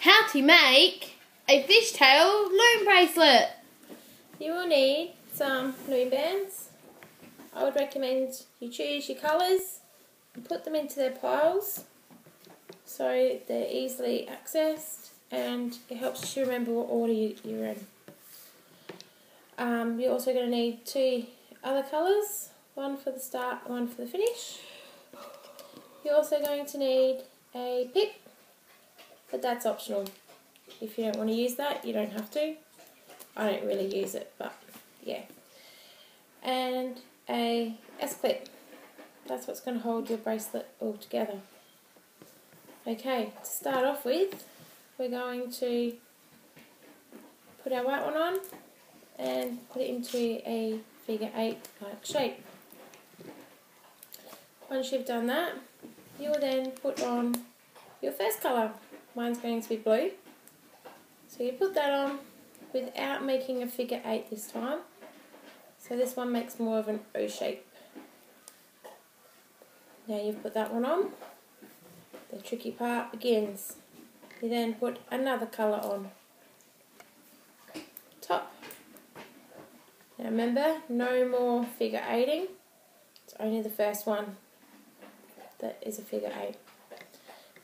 How to make a fishtail loom bracelet. You will need some loom bands. I would recommend you choose your colours and put them into their piles so they're easily accessed and it helps you remember what order you're in. You're also going to need two other colours, one for the start, one for the finish. You're also going to need a pick, but that's optional. If you don't want to use that, you don't have to. I don't really use it, but yeah. And a S-clip. That's what's going to hold your bracelet all together. Okay, to start off with, we're going to put our white one on and put it into a figure 8 like shape. Once you've done that, you will then put on your first colour. Mine's going to be blue. So you put that on without making a figure 8 this time. So this one makes more of an O shape. Now you've put that one on, the tricky part begins. You then put another colour on top. Now remember, no more figure 8ing. It's only the first one that is a figure 8.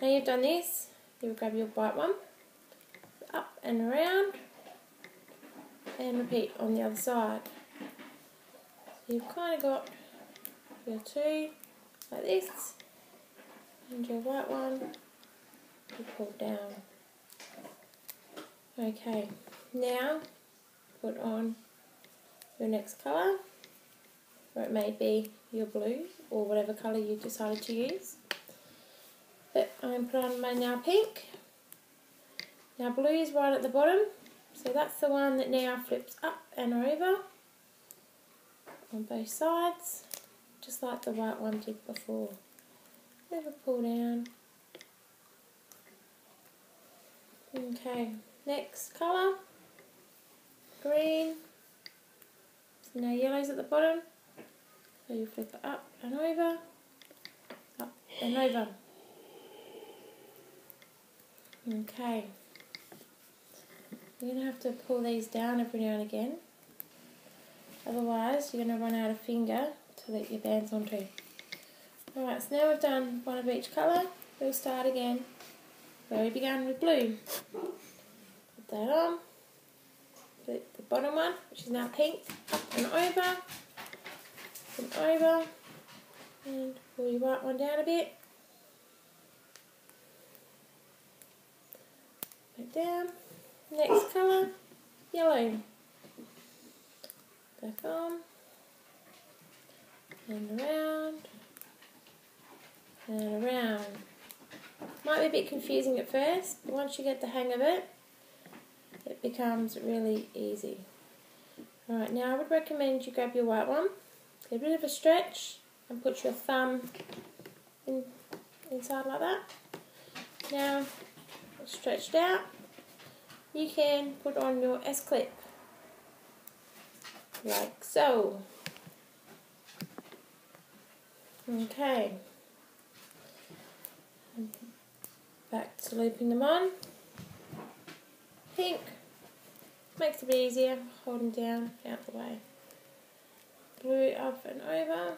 Now you've done this, you'll grab your white one, up and around, and repeat on the other side. So you've kind of got your two like this, and your white one you pull down. Okay, now put on your next colour, or it may be your blue or whatever colour you decided to use. But I'm going to put on my now pink. Now blue is right at the bottom, so that's the one that now flips up and over on both sides, just like the white one did before. Never pull down. Okay, next colour, green. So now yellow's at the bottom, so you flip it up and over, up and over. Okay, you're going to have to pull these down every now and again, otherwise you're going to run out of finger to let your bands onto. Alright, so now we've done one of each colour, we'll start again where we began with blue. Put that on, put the bottom one, which is now pink, up and over, and pull your white one down a bit, back down. Next colour, yellow, back on, and around, and around. Might be a bit confusing at first, but once you get the hang of it, it becomes really easy. Alright, now I would recommend you grab your white one, get a bit of a stretch, and put your thumb inside like that. Now, stretched out, you can put on your S-clip, like so. Okay, back to looping them on. Pink, makes it a bit easier, hold them down, out the way. Blue up and over,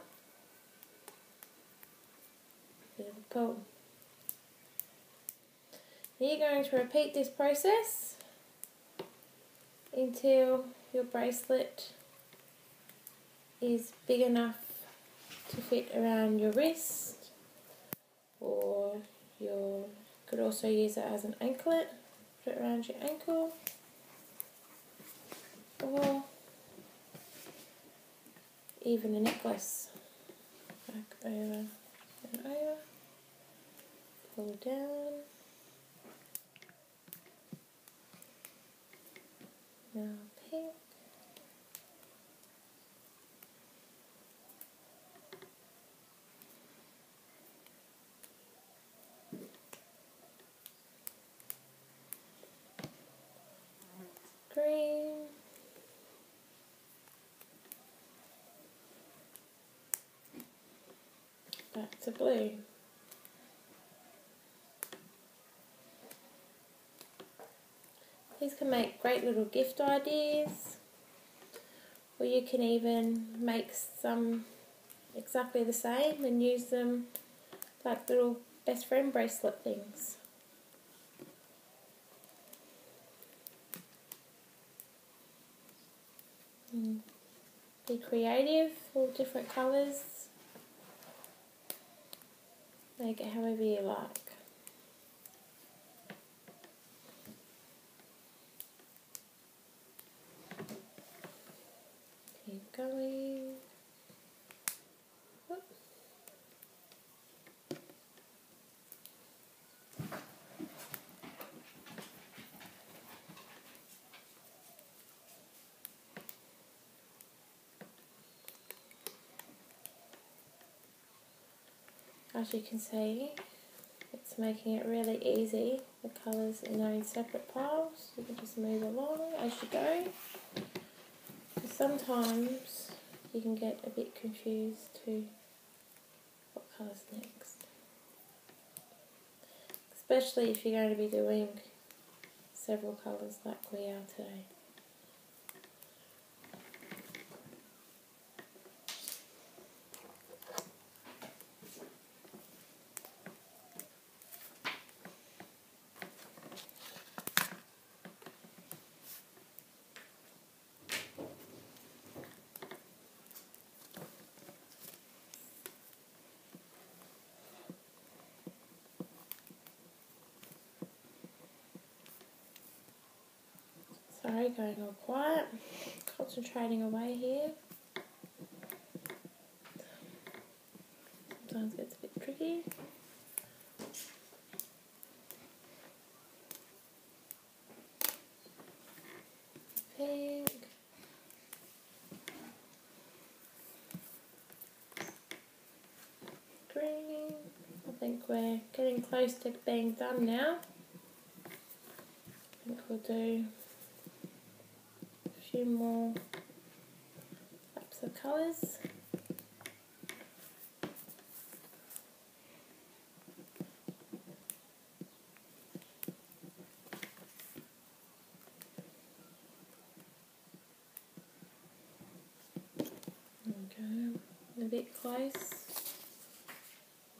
bit of a pull. You're going to repeat this process until your bracelet is big enough to fit around your wrist, or you could also use it as an anklet, put it around your ankle, or even a necklace. Back over and over, pull down. Now pink, green, back to blue. These can make great little gift ideas, or you can even make some exactly the same and use them like little best friend bracelet things. Be creative, all different colours. Make it however you like. Keep going. Whoop. As you can see, it's making it really easy. The colours in their own separate piles. You can just move along as you go. Sometimes you can get a bit confused to what colour's next. Especially if you're going to be doing several colours like we are today. Sorry, going all quiet, concentrating away here. Sometimes it gets a bit tricky. Pink. Green. I think we're getting close to being done now. I think we'll do few more types of colours. There we go. A bit close.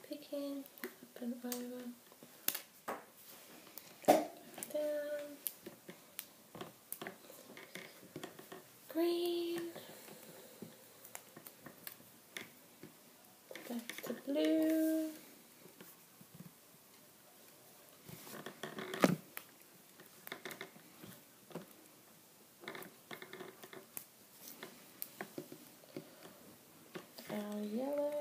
Picking up and over. Down. Green, back to blue, our yellow,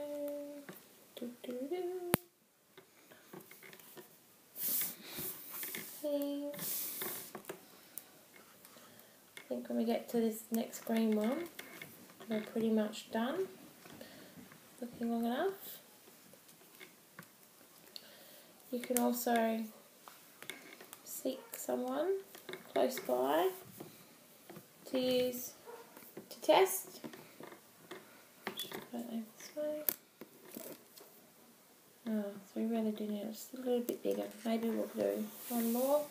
pink. I think when we get to this next green one, we're pretty much done. Looking long enough. You can also seek someone close by to use to test. Right over this way. Oh, so we really do need it just a little bit bigger. Maybe we'll do one more.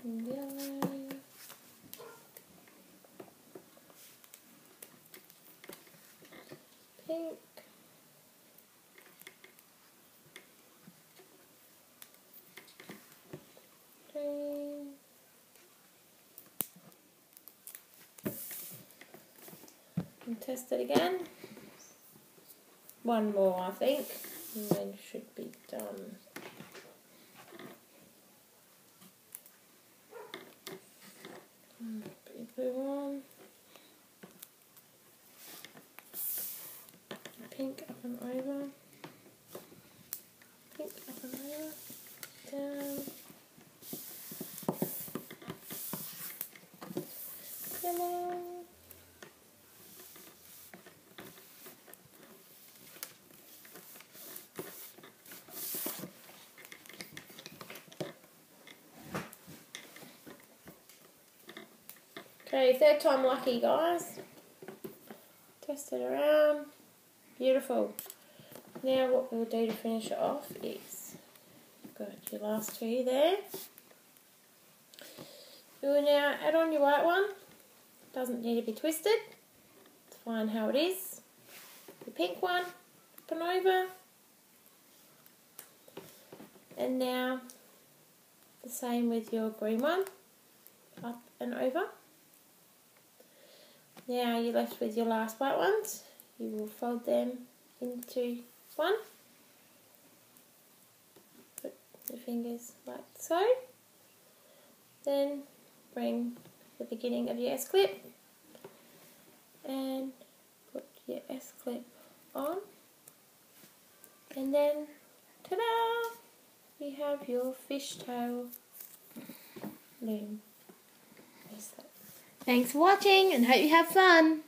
Yellow. Pink. Green. And test it again. One more, I think, and then should be done. Put your blue on. Pink up and over. Pink up and over. Down. Yellow. Okay, third time lucky, guys. Test it around. Beautiful. Now what we'll do to finish it off is, got your last two there. You will now add on your white one. Doesn't need to be twisted. It's fine how it is. Your pink one, up and over. And now the same with your green one, up and over. Now you're left with your last white ones. You will fold them into one. Put your fingers like so. Then bring the beginning of your S-clip and put your S-clip on. And then, ta-da! You have your fishtail loom bracelet. Thanks for watching and hope you have fun.